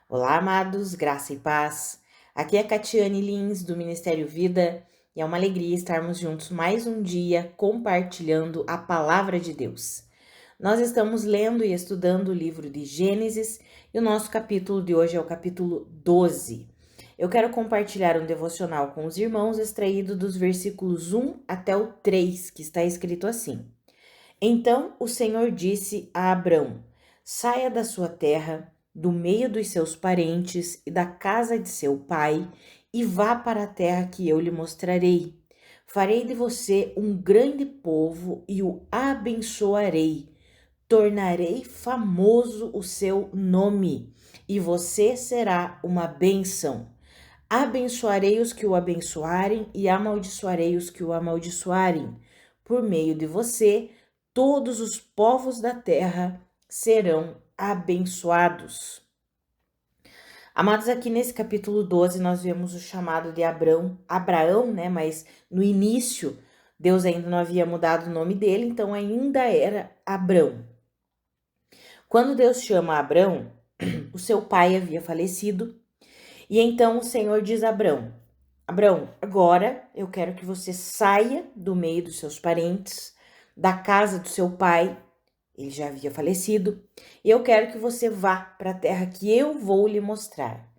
Olá, amados, graça e paz. Aqui é Catiane Lins, do Ministério Vida, e é uma alegria estarmos juntos mais um dia compartilhando a palavra de Deus. Nós estamos lendo e estudando o livro de Gênesis e o nosso capítulo de hoje é o capítulo 12. Eu quero compartilhar um devocional com os irmãos extraído dos versículos 1 até o 3, que está escrito assim: Então o Senhor disse a Abrão: Saia da sua terra, do meio dos seus parentes e da casa de seu pai, e vá para a terra que eu lhe mostrarei. Farei de você um grande povo e o abençoarei. Tornarei famoso o seu nome, e você será uma bênção. Abençoarei os que o abençoarem e amaldiçoarei os que o amaldiçoarem. Por meio de você, todos os povos da terra serão abençoados. Amados, aqui nesse capítulo 12 nós vemos o chamado de Abraão, né? Mas no início Deus ainda não havia mudado o nome dele, então ainda era Abrão. Quando Deus chama Abrão, o seu pai havia falecido, e então o Senhor diz a Abrão: Abrão, agora eu quero que você saia do meio dos seus parentes, da casa do seu pai, ele já havia falecido, e eu quero que você vá para a terra que eu vou lhe mostrar.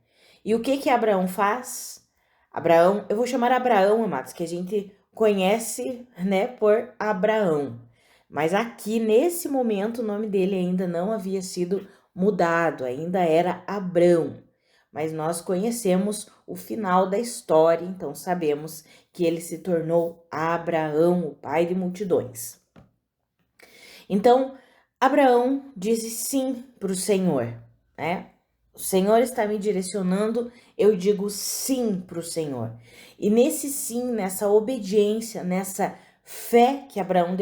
E o que Abraão faz? Abraão, eu vou chamar Abraão, amados, que a gente conhece, né, por Abraão. Mas aqui, nesse momento, o nome dele ainda não havia sido mudado, ainda era Abrão. Mas nós conhecemos o final da história, então sabemos que ele se tornou Abraão, o pai de multidões. Então, Abraão disse sim para o Senhor, né? O Senhor está me direcionando, eu digo sim para o Senhor. E nesse sim, nessa obediência, nessa fé que Abraão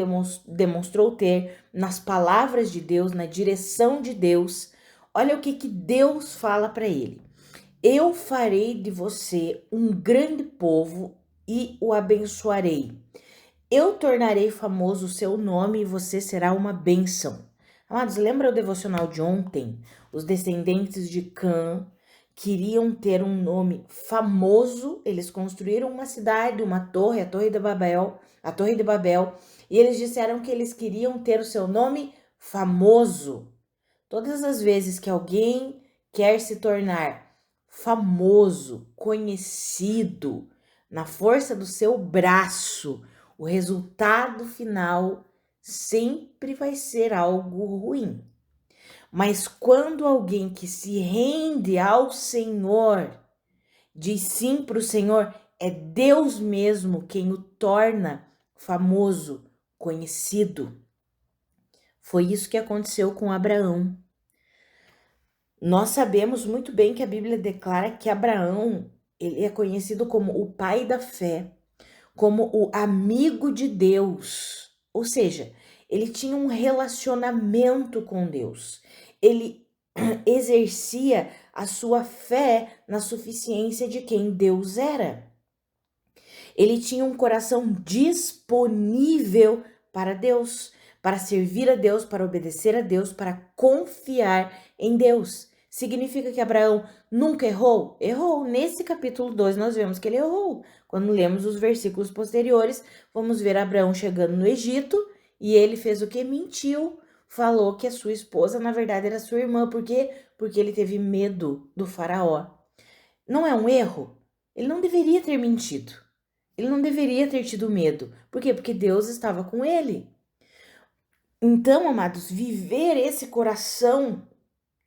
demonstrou ter nas palavras de Deus, na direção de Deus, olha o que Deus fala para ele. Eu farei de você um grande povo e o abençoarei. Eu tornarei famoso o seu nome e você será uma bênção. Amados, lembra o devocional de ontem? Os descendentes de Cã queriam ter um nome famoso. Eles construíram uma cidade, uma torre, a Torre de Babel, e eles disseram que eles queriam ter o seu nome famoso. Todas as vezes que alguém quer se tornar famoso, conhecido, na força do seu braço, o resultado final sempre vai ser algo ruim. Mas quando alguém que se rende ao Senhor diz sim para o Senhor, é Deus mesmo quem o torna famoso, conhecido. Foi isso que aconteceu com Abraão. Nós sabemos muito bem que a Bíblia declara que Abraão, ele é conhecido como o pai da fé, como o amigo de Deus. Ou seja, ele tinha um relacionamento com Deus. Ele exercia a sua fé na suficiência de quem Deus era. Ele tinha um coração disponível para Deus, para servir a Deus, para obedecer a Deus, para confiar em Deus. Significa que Abraão nunca errou? Errou. Nesse capítulo 2 nós vemos que ele errou. Quando lemos os versículos posteriores, vamos ver Abraão chegando no Egito e ele fez o que? Mentiu. Falou que a sua esposa, na verdade, era sua irmã. Por quê? Porque ele teve medo do faraó. Não é um erro? Ele não deveria ter mentido. Ele não deveria ter tido medo. Por quê? Porque Deus estava com ele. Então, amados, viver esse coração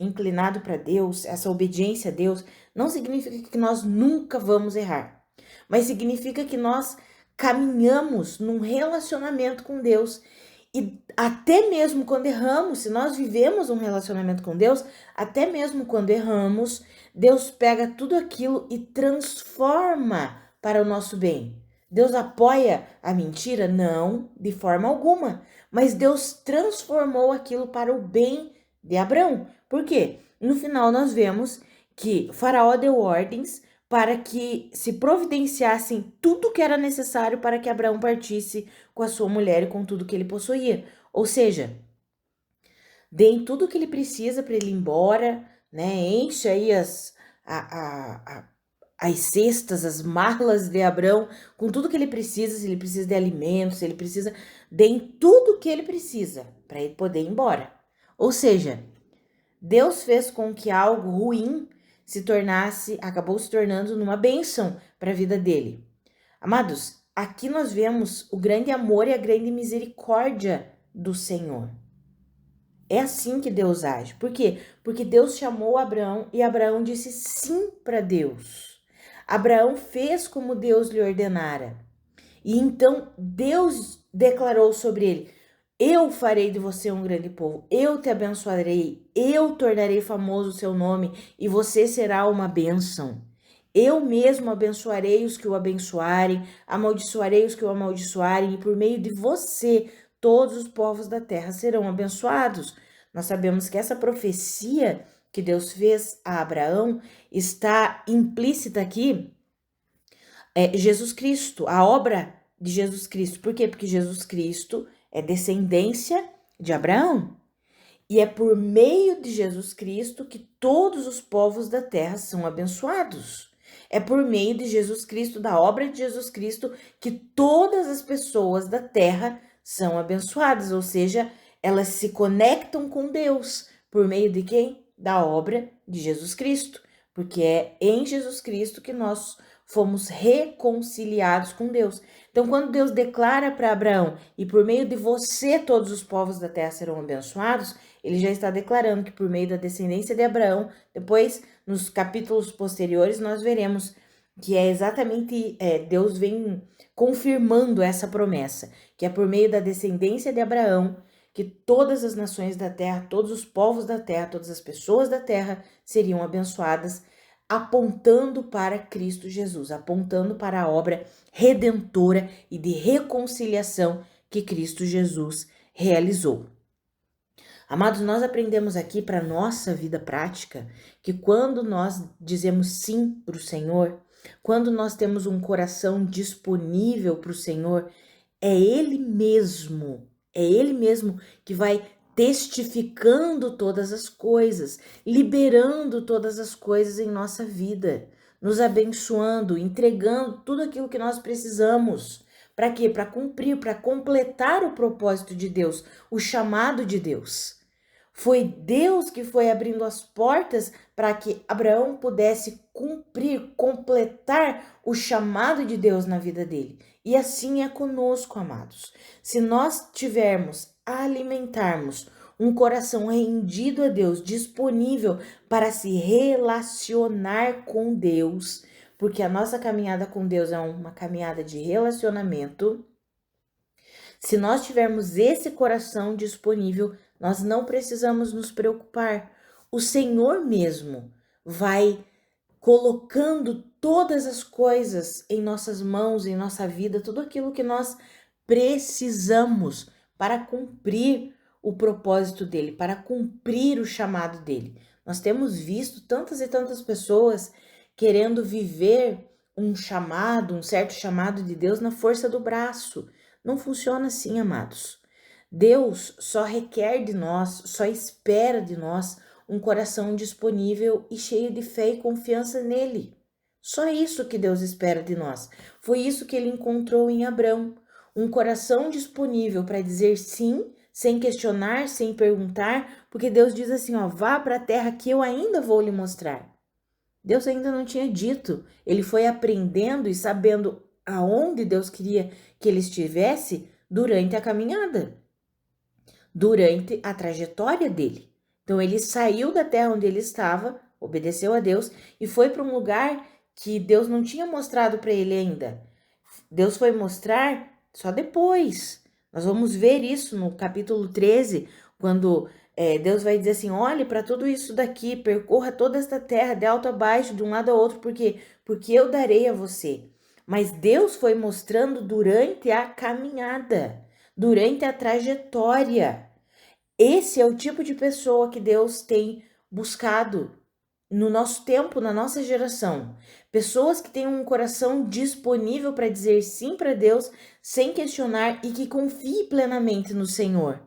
inclinado para Deus, essa obediência a Deus, não significa que nós nunca vamos errar, mas significa que nós caminhamos num relacionamento com Deus. E até mesmo quando erramos, se nós vivemos um relacionamento com Deus, até mesmo quando erramos, Deus pega tudo aquilo e transforma para o nosso bem. Deus apoia a mentira? Não, de forma alguma. Mas Deus transformou aquilo para o bem de Abrão. Por quê? No final nós vemos que Faraó deu ordens para que se providenciassem tudo que era necessário para que Abraão partisse com a sua mulher e com tudo que ele possuía. Ou seja, deem tudo o que ele precisa para ele ir embora, né? Enche aí as cestas, as malas de Abraão com tudo que ele precisa, se ele precisa de alimentos, se ele precisa, deem tudo que ele precisa para ele poder ir embora. Ou seja, Deus fez com que algo ruim acabou se tornando numa bênção para a vida dele. Amados, aqui nós vemos o grande amor e a grande misericórdia do Senhor. É assim que Deus age. Por quê? Porque Deus chamou Abraão e Abraão disse sim para Deus. Abraão fez como Deus lhe ordenara. E então Deus declarou sobre ele: eu farei de você um grande povo, eu te abençoarei, eu tornarei famoso o seu nome e você será uma bênção. Eu mesmo abençoarei os que o abençoarem, amaldiçoarei os que o amaldiçoarem, e por meio de você todos os povos da terra serão abençoados. Nós sabemos que essa profecia que Deus fez a Abraão está implícita aqui, Jesus Cristo, a obra de Jesus Cristo. Por quê? Porque Jesus Cristo é descendência de Abraão. E é por meio de Jesus Cristo que todos os povos da terra são abençoados. É por meio de Jesus Cristo, da obra de Jesus Cristo, que todas as pessoas da terra são abençoadas. Ou seja, elas se conectam com Deus. Por meio de quem? Da obra de Jesus Cristo. Porque é em Jesus Cristo que nós fomos reconciliados com Deus. Então, quando Deus declara para Abraão, e por meio de você todos os povos da terra serão abençoados, ele já está declarando que por meio da descendência de Abraão, depois, nos capítulos posteriores, nós veremos que é exatamente, Deus vem confirmando essa promessa, que é por meio da descendência de Abraão, que todas as nações da terra, todos os povos da terra, todas as pessoas da terra seriam abençoadas, apontando para Cristo Jesus, apontando para a obra redentora e de reconciliação que Cristo Jesus realizou. Amados, nós aprendemos aqui para nossa vida prática que quando nós dizemos sim para o Senhor, quando nós temos um coração disponível para o Senhor, é Ele mesmo que vai testificando todas as coisas, liberando todas as coisas em nossa vida, nos abençoando, entregando tudo aquilo que nós precisamos. Para quê? Para cumprir, para completar o propósito de Deus, o chamado de Deus. Foi Deus que foi abrindo as portas para que Abraão pudesse cumprir, completar o chamado de Deus na vida dele. E assim é conosco, amados. Se nós alimentarmos um coração rendido a Deus, disponível para se relacionar com Deus, porque a nossa caminhada com Deus é uma caminhada de relacionamento. Se nós tivermos esse coração disponível, nós não precisamos nos preocupar. O Senhor mesmo vai colocando todas as coisas em nossas mãos, em nossa vida, tudo aquilo que nós precisamos para cumprir o propósito dele, para cumprir o chamado dele. Nós temos visto tantas e tantas pessoas querendo viver um certo chamado de Deus na força do braço. Não funciona assim, amados. Deus só requer de nós, só espera de nós um coração disponível e cheio de fé e confiança nele. Só isso que Deus espera de nós. Foi isso que ele encontrou em Abrão. Um coração disponível para dizer sim, sem questionar, sem perguntar, porque Deus diz assim, ó, vá para a terra que eu ainda vou lhe mostrar. Deus ainda não tinha dito. Ele foi aprendendo e sabendo aonde Deus queria que ele estivesse durante a caminhada, durante a trajetória dele. Então ele saiu da terra onde ele estava, obedeceu a Deus e foi para um lugar que Deus não tinha mostrado para ele ainda. Deus foi mostrar só depois. Nós vamos ver isso no capítulo 13, quando Deus vai dizer assim, olhe para tudo isso daqui, percorra toda esta terra de alto a baixo, de um lado ao outro, porque eu darei a você. Mas Deus foi mostrando durante a caminhada, durante a trajetória. Esse é o tipo de pessoa que Deus tem buscado no nosso tempo, na nossa geração. Pessoas que têm um coração disponível para dizer sim para Deus, sem questionar e que confiem plenamente no Senhor.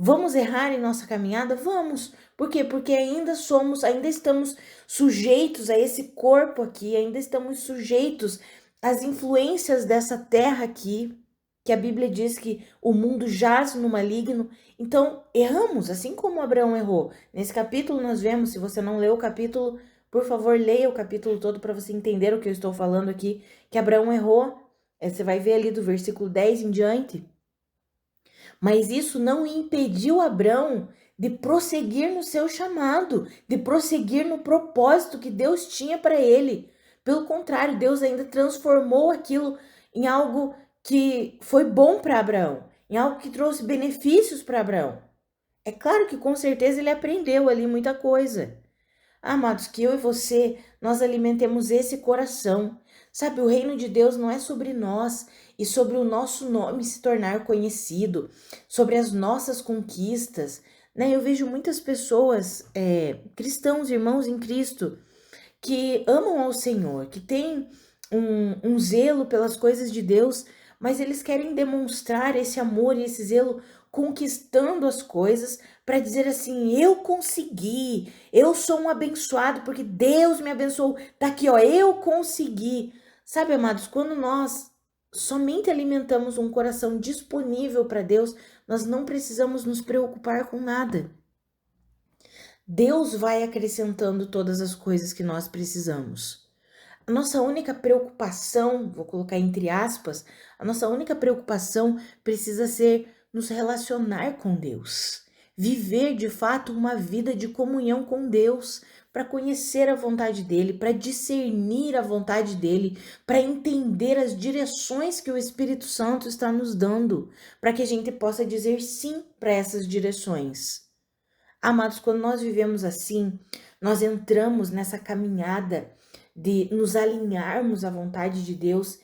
Vamos errar em nossa caminhada? Vamos. Por quê? Porque ainda estamos sujeitos a esse corpo aqui, ainda estamos sujeitos às influências dessa terra aqui, que a Bíblia diz que o mundo jaz no maligno. Então, erramos, assim como Abraão errou. Nesse capítulo nós vemos, se você não leu o capítulo, por favor, leia o capítulo todo para você entender o que eu estou falando aqui, que Abraão errou. Você vai ver ali do versículo 10 em diante. Mas isso não impediu Abraão de prosseguir no seu chamado, de prosseguir no propósito que Deus tinha para ele. Pelo contrário, Deus ainda transformou aquilo em algo que foi bom para Abraão, em algo que trouxe benefícios para Abraão. É claro que com certeza ele aprendeu ali muita coisa. Amados, que eu e você, nós alimentemos esse coração. Sabe, o reino de Deus não é sobre nós e sobre o nosso nome se tornar conhecido, sobre as nossas conquistas, né? Eu vejo muitas pessoas, cristãos, irmãos em Cristo, que amam ao Senhor, que têm um zelo pelas coisas de Deus, mas eles querem demonstrar esse amor e esse zelo conquistando as coisas para dizer assim: eu consegui, eu sou um abençoado porque Deus me abençoou. Tá aqui, ó, eu consegui. Sabe, amados, quando nós somente alimentamos um coração disponível para Deus, nós não precisamos nos preocupar com nada. Deus vai acrescentando todas as coisas que nós precisamos. A nossa única preocupação, vou colocar entre aspas, a nossa única preocupação precisa ser nos relacionar com Deus. Viver de fato uma vida de comunhão com Deus, para conhecer a vontade dele, para discernir a vontade dele, para entender as direções que o Espírito Santo está nos dando, para que a gente possa dizer sim para essas direções. Amados, quando nós vivemos assim, nós entramos nessa caminhada de nos alinharmos à vontade de Deus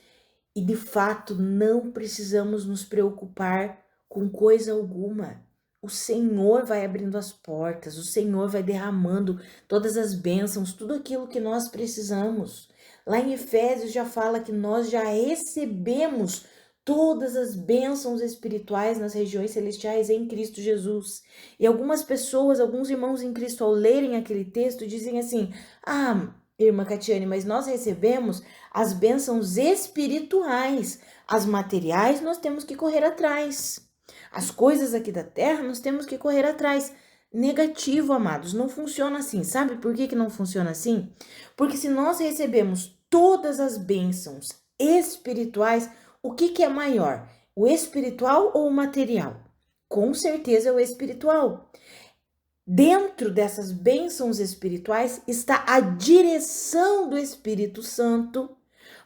e de fato não precisamos nos preocupar com coisa alguma. O Senhor vai abrindo as portas, o Senhor vai derramando todas as bênçãos, tudo aquilo que nós precisamos. Lá em Efésios já fala que nós já recebemos todas as bênçãos espirituais nas regiões celestiais em Cristo Jesus. E algumas pessoas, alguns irmãos em Cristo, ao lerem aquele texto, dizem assim: irmã Catiane, mas nós recebemos as bênçãos espirituais. As materiais nós temos que correr atrás. As coisas aqui da terra nós temos que correr atrás. Negativo, amados, não funciona assim. Sabe por que não funciona assim? Porque se nós recebemos todas as bênçãos espirituais, o que é maior? O espiritual ou o material? Com certeza é o espiritual. Dentro dessas bênçãos espirituais está a direção do Espírito Santo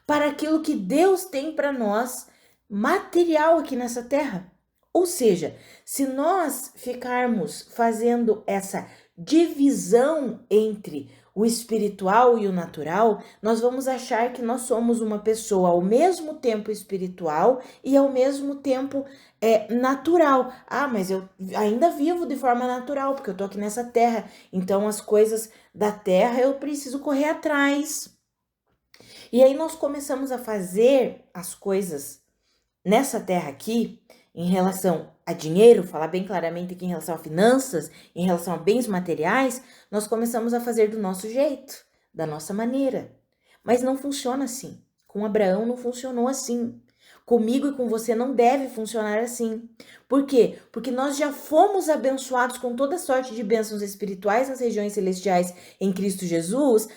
para aquilo que Deus tem para nós, material aqui nessa terra. Ou seja, se nós ficarmos fazendo essa divisão entre o espiritual e o natural, nós vamos achar que nós somos uma pessoa ao mesmo tempo espiritual e ao mesmo tempo natural. Mas eu ainda vivo de forma natural, porque eu tô aqui nessa terra, então as coisas da terra eu preciso correr atrás. E aí nós começamos a fazer as coisas nessa terra aqui, em relação a dinheiro, falar bem claramente aqui em relação a finanças, em relação a bens materiais, nós começamos a fazer do nosso jeito, da nossa maneira. Mas não funciona assim. Com Abraão não funcionou assim. Comigo e com você não deve funcionar assim. Por quê? Porque nós já fomos abençoados com toda sorte de bênçãos espirituais nas regiões celestiais em Cristo Jesus,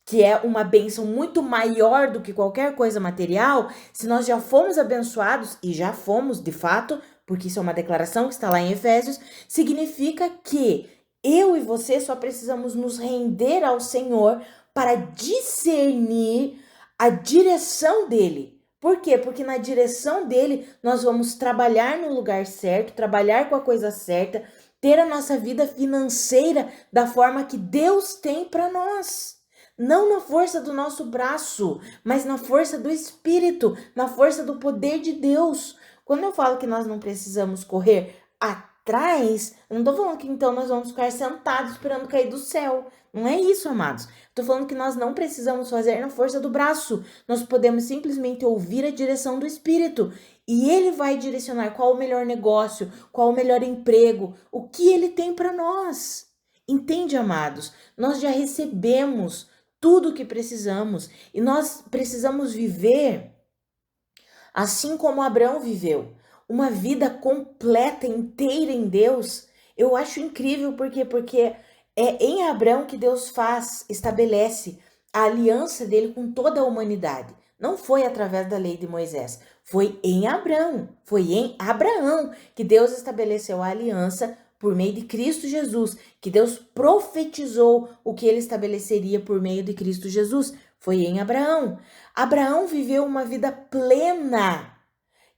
que é uma bênção muito maior do que qualquer coisa material. Se nós já fomos abençoados, e já fomos de fato, porque isso é uma declaração que está lá em Efésios, significa que eu e você só precisamos nos render ao Senhor para discernir a direção dele. Por quê? Porque na direção dele nós vamos trabalhar no lugar certo, trabalhar com a coisa certa, ter a nossa vida financeira da forma que Deus tem para nós. Não na força do nosso braço, mas na força do Espírito, na força do poder de Deus. Quando eu falo que nós não precisamos correr atrás, eu não tô falando que então nós vamos ficar sentados esperando cair do céu. Não é isso, amados. Tô falando que nós não precisamos fazer na força do braço. Nós podemos simplesmente ouvir a direção do Espírito e ele vai direcionar qual o melhor negócio, qual o melhor emprego, o que ele tem para nós. Entende, amados? Nós já recebemos tudo o que precisamos e nós precisamos viver assim como Abraão viveu, uma vida completa, inteira em Deus. Eu acho incrível porque é em Abraão que Deus estabelece a aliança dele com toda a humanidade. Não foi através da lei de Moisés, foi em Abraão que Deus estabeleceu a aliança por meio de Cristo Jesus, que Deus profetizou o que ele estabeleceria por meio de Cristo Jesus. Foi em Abraão. Abraão viveu uma vida plena,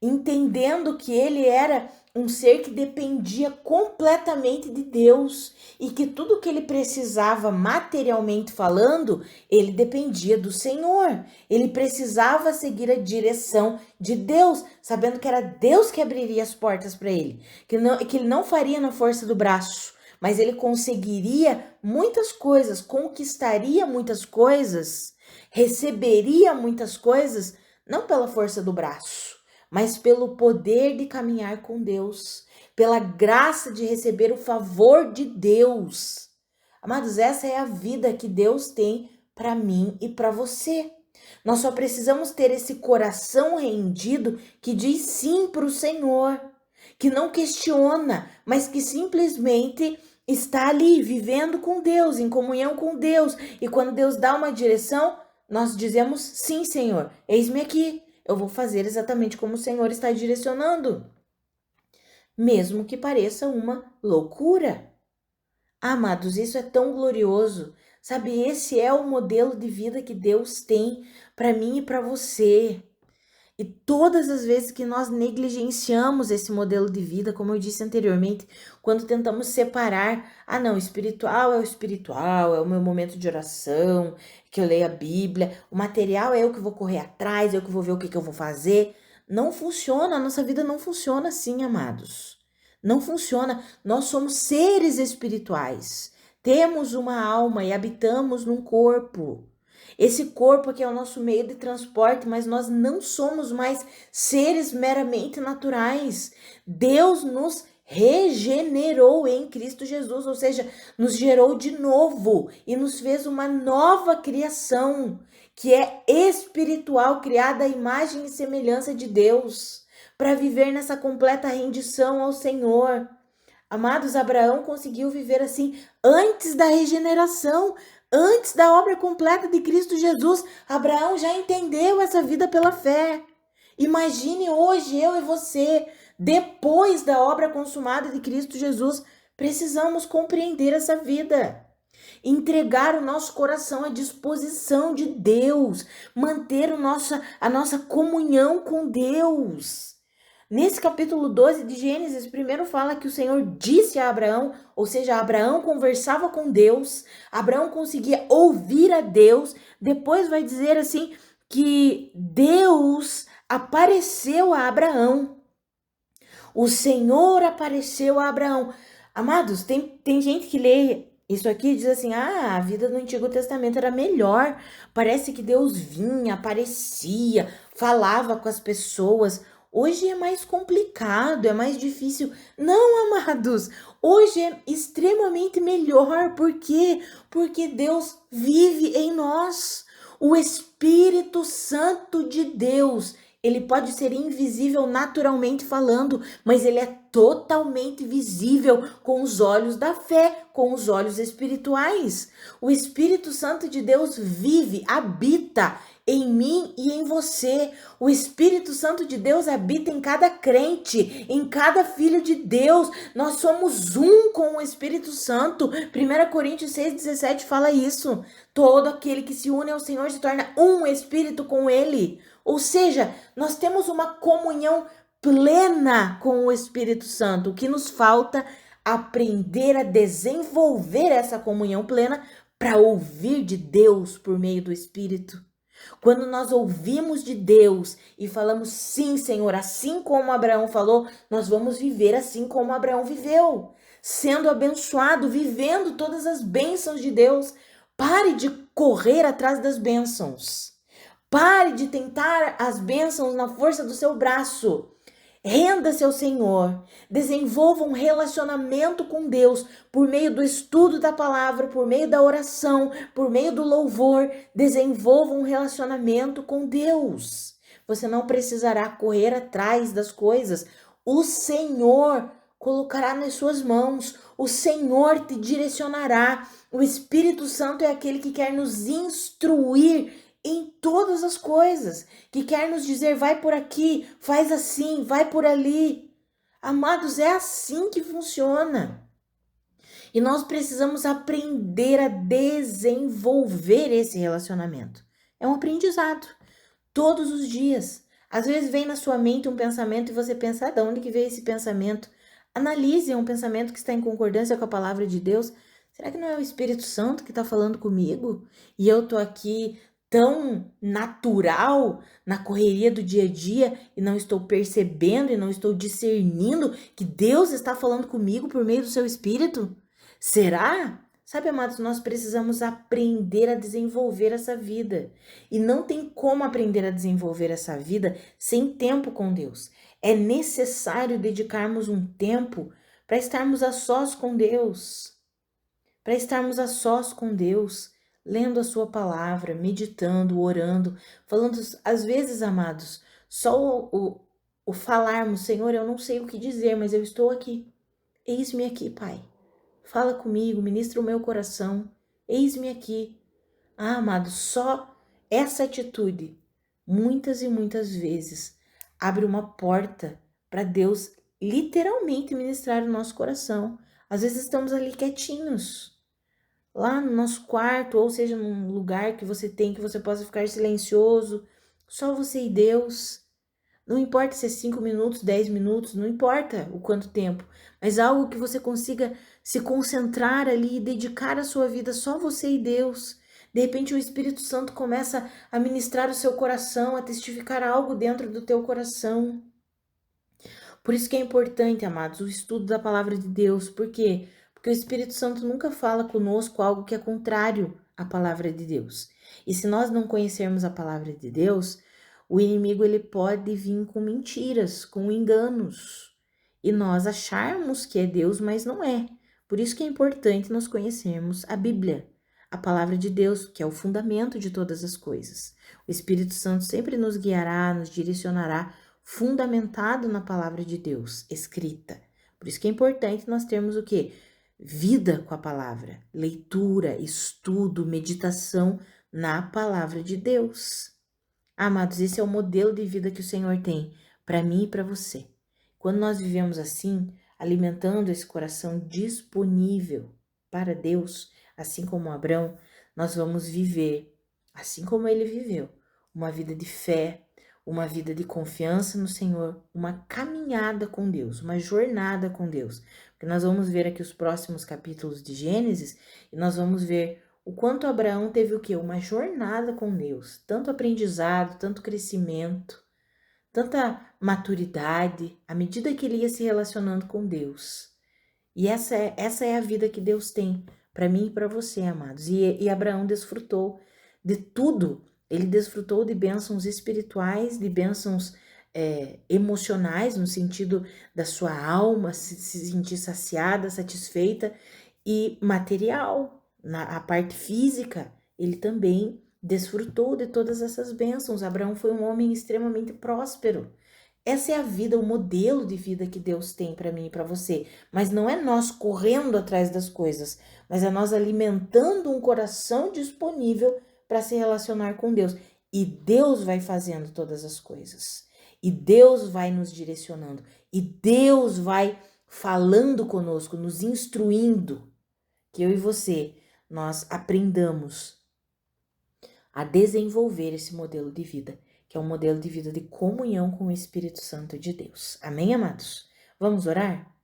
entendendo que ele era um ser que dependia completamente de Deus e que tudo que ele precisava materialmente falando, ele dependia do Senhor. Ele precisava seguir a direção de Deus, sabendo que era Deus que abriria as portas para ele, que ele não faria na força do braço, mas ele conseguiria muitas coisas, conquistaria muitas coisas, receberia muitas coisas, não pela força do braço, mas pelo poder de caminhar com Deus, pela graça de receber o favor de Deus. Amados, essa é a vida que Deus tem para mim e para você. Nós só precisamos ter esse coração rendido que diz sim para o Senhor, que não questiona, mas que simplesmente está ali vivendo com Deus, em comunhão com Deus. E quando Deus dá uma direção, nós dizemos sim, Senhor, eis-me aqui. Eu vou fazer exatamente como o Senhor está direcionando, mesmo que pareça uma loucura. Amados, isso é tão glorioso. Sabe, esse é o modelo de vida que Deus tem para mim e para você. E todas as vezes que nós negligenciamos esse modelo de vida, como eu disse anteriormente, quando tentamos separar, não, espiritual é o espiritual, é o meu momento de oração, que eu leio a Bíblia, o material é eu que vou correr atrás, eu que vou ver o que eu vou fazer. Não funciona, a nossa vida não funciona assim, amados. Não funciona. Nós somos seres espirituais. Temos uma alma e habitamos num corpo. Esse corpo aqui é o nosso meio de transporte, mas nós não somos mais seres meramente naturais. Deus nos regenerou em Cristo Jesus, ou seja, nos gerou de novo e nos fez uma nova criação, que é espiritual, criada à imagem e semelhança de Deus, para viver nessa completa rendição ao Senhor. Amados, Abraão conseguiu viver assim antes da regeneração, antes da obra completa de Cristo Jesus. Abraão já entendeu essa vida pela fé. Imagine hoje eu e você, depois da obra consumada de Cristo Jesus, precisamos compreender essa vida. Entregar o nosso coração à disposição de Deus, manter a nossa comunhão com Deus. Nesse capítulo 12 de Gênesis, primeiro fala que o Senhor disse a Abraão, ou seja, Abraão conversava com Deus, Abraão conseguia ouvir a Deus, depois vai dizer assim que Deus apareceu a Abraão. O Senhor apareceu a Abraão. Amados, tem gente que lê isso aqui e diz assim, a vida no Antigo Testamento era melhor, parece que Deus vinha, aparecia, falava com as pessoas. Hoje é mais complicado, é mais difícil. Não, amados, hoje é extremamente melhor. Por quê? Porque Deus vive em nós. O Espírito Santo de Deus, ele pode ser invisível naturalmente falando, mas ele é totalmente visível com os olhos da fé, com os olhos espirituais. O Espírito Santo de Deus vive, habita em mim e em você. O Espírito Santo de Deus habita em cada crente, em cada filho de Deus. Nós somos um com o Espírito Santo. 1 Coríntios 6,17 fala isso. Todo aquele que se une ao Senhor se torna um espírito com ele. Ou seja, nós temos uma comunhão plena com o Espírito Santo. O que nos falta aprender a desenvolver essa comunhão plena para ouvir de Deus por meio do Espírito. Quando nós ouvimos de Deus e falamos sim, Senhor, assim como Abraão falou, nós vamos viver assim como Abraão viveu. sendo abençoado, vivendo todas as bênçãos de Deus. Pare de correr atrás das bênçãos. Pare de tentar as bênçãos na força do seu braço. Renda-se ao Senhor, desenvolva um relacionamento com Deus por meio do estudo da palavra, por meio da oração, por meio do louvor. Desenvolva um relacionamento com Deus. Você não precisará correr atrás das coisas. O Senhor colocará nas suas mãos, o Senhor te direcionará. O Espírito Santo é aquele que quer nos instruir em todas as coisas, que quer nos dizer, vai por aqui, faz assim, vai por ali. Amados, é assim que funciona. E nós precisamos aprender a desenvolver esse relacionamento. É um aprendizado, todos os dias. Às vezes vem na sua mente um pensamento e você pensa, de onde que veio esse pensamento? Analise um pensamento que está em concordância com a palavra de Deus. Será que não é o Espírito Santo que está falando comigo? E eu tô aqui tão natural na correria do dia a dia e não estou percebendo e não estou discernindo que Deus está falando comigo por meio do seu Espírito? Será? Sabe, amados, nós precisamos aprender a desenvolver essa vida. E não tem como aprender a desenvolver essa vida sem tempo com Deus. É necessário dedicarmos um tempo para estarmos a sós com Deus. Para estarmos a sós com Deus, lendo a sua palavra, meditando, orando, falando, às vezes, amados, só o falarmos, Senhor, eu não sei o que dizer, mas eu estou aqui. Eis-me aqui, Pai. Fala comigo, ministra o meu coração. Eis-me aqui. Ah, amados, só essa atitude, muitas e muitas vezes, abre uma porta para Deus literalmente ministrar o nosso coração. Às vezes estamos ali quietinhos, lá no nosso quarto, ou seja, num lugar que você tem, que você possa ficar silencioso, só você e Deus. Não importa se é 5 minutos, 10 minutos, não importa o quanto tempo, mas algo que você consiga se concentrar ali e dedicar a sua vida só você e Deus. De repente o Espírito Santo começa a ministrar o seu coração, a testificar algo dentro do teu coração. Por isso que é importante, amados, o estudo da palavra de Deus. Por quê? Porque o Espírito Santo nunca fala conosco algo que é contrário à palavra de Deus. E se nós não conhecermos a palavra de Deus, o inimigo ele pode vir com mentiras, com enganos. E nós acharmos que é Deus, mas não é. Por isso que é importante nós conhecermos a Bíblia, a palavra de Deus, que é o fundamento de todas as coisas. O Espírito Santo sempre nos guiará, nos direcionará, fundamentado na palavra de Deus, escrita. Por isso que é importante nós termos o quê? Vida com a palavra, leitura, estudo, meditação na palavra de Deus. Amados, esse é o modelo de vida que o Senhor tem para mim e para você. Quando nós vivemos assim, alimentando esse coração disponível para Deus, assim como Abraão, nós vamos viver, assim como ele viveu, uma vida de fé, uma vida de confiança no Senhor, uma caminhada com Deus, uma jornada com Deus. Porque nós vamos ver aqui os próximos capítulos de Gênesis e nós vamos ver o quanto Abraão teve o quê? Uma jornada com Deus, tanto aprendizado, tanto crescimento, tanta maturidade, à medida que ele ia se relacionando com Deus. E essa é a vida que Deus tem para mim e para você, amados. E Abraão desfrutou de tudo. Ele desfrutou de bênçãos espirituais, de bênçãos emocionais, no sentido da sua alma se sentir saciada, satisfeita, e material, a parte física, ele também desfrutou de todas essas bênçãos. Abraão foi um homem extremamente próspero. Essa é a vida, o modelo de vida que Deus tem para mim e para você. Mas não é nós correndo atrás das coisas, mas é nós alimentando um coração disponível para se relacionar com Deus. E Deus vai fazendo todas as coisas. E Deus vai nos direcionando. E Deus vai falando conosco, nos instruindo. Que eu e você, nós aprendamos a desenvolver esse modelo de vida, que é um modelo de vida de comunhão com o Espírito Santo de Deus. Amém, amados? Vamos orar?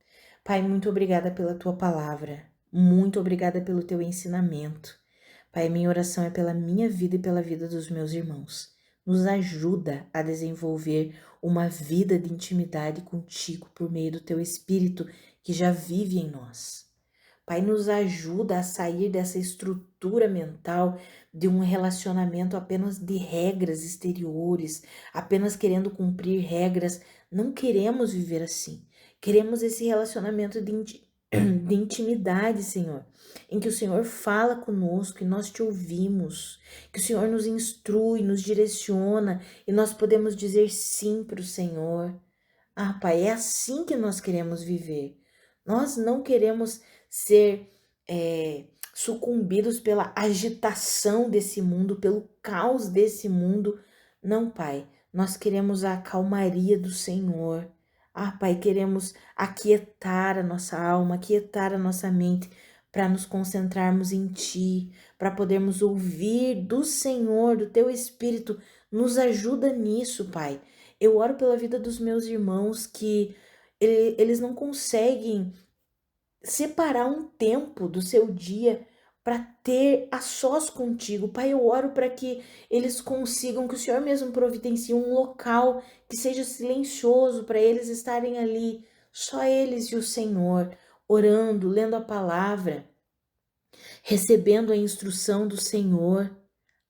Pai, muito obrigada pela tua palavra, muito obrigada pelo teu ensinamento. Pai, minha oração é pela minha vida e pela vida dos meus irmãos. Nos ajuda a desenvolver uma vida de intimidade contigo por meio do teu Espírito que já vive em nós. Pai, nos ajuda a sair dessa estrutura mental de um relacionamento apenas de regras exteriores, apenas querendo cumprir regras. Não queremos viver assim. Queremos esse relacionamento de intimidade, Senhor, em que o Senhor fala conosco e nós te ouvimos, que o Senhor nos instrui, nos direciona e nós podemos dizer sim para o Senhor. Ah, Pai, é assim que nós queremos viver. Nós não queremos ser sucumbidos pela agitação desse mundo, pelo caos desse mundo. Não, Pai, nós queremos a calmaria do Senhor. Ah, Pai, queremos aquietar a nossa alma, aquietar a nossa mente, para nos concentrarmos em Ti, para podermos ouvir do Senhor, do Teu Espírito. Nos ajuda nisso, Pai. Eu oro pela vida dos meus irmãos que eles não conseguem separar um tempo do seu dia para ter a sós contigo. Pai, eu oro para que eles consigam, que o Senhor mesmo providencie um local que seja silencioso para eles estarem ali, só eles e o Senhor, orando, lendo a palavra, recebendo a instrução do Senhor.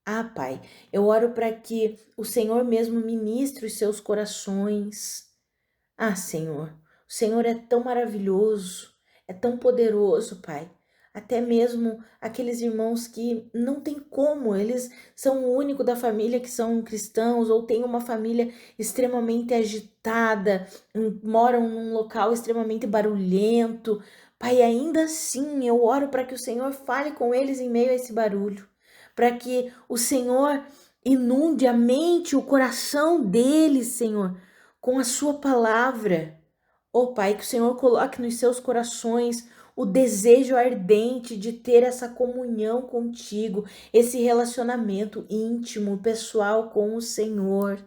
Ah, Pai, eu oro para que o Senhor mesmo ministre os seus corações. Ah, Senhor, o Senhor é tão maravilhoso, é tão poderoso, Pai. Até mesmo aqueles irmãos que não tem como, eles são o único da família que são cristãos ou têm uma família extremamente agitada, moram num local extremamente barulhento. Pai, ainda assim eu oro para que o Senhor fale com eles em meio a esse barulho, para que o Senhor inunde a mente, o coração deles, Senhor, com a sua palavra. Ó Pai, que o Senhor coloque nos seus corações o desejo ardente de ter essa comunhão contigo, esse relacionamento íntimo, pessoal com o Senhor.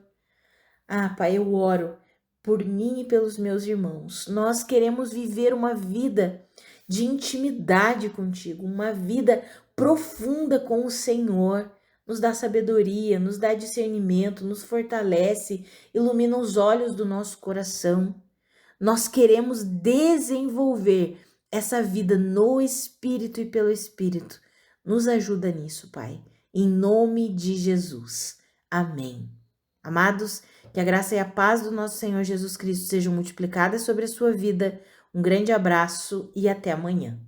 Ah, Pai, eu oro por mim e pelos meus irmãos. Nós queremos viver uma vida de intimidade contigo, uma vida profunda com o Senhor. Nos dá sabedoria, nos dá discernimento, nos fortalece, ilumina os olhos do nosso coração. Nós queremos desenvolver essa vida no Espírito e pelo Espírito. Nos ajuda nisso, Pai. Em nome de Jesus. Amém. Amados, que a graça e a paz do nosso Senhor Jesus Cristo sejam multiplicadas sobre a sua vida. Um grande abraço e até amanhã.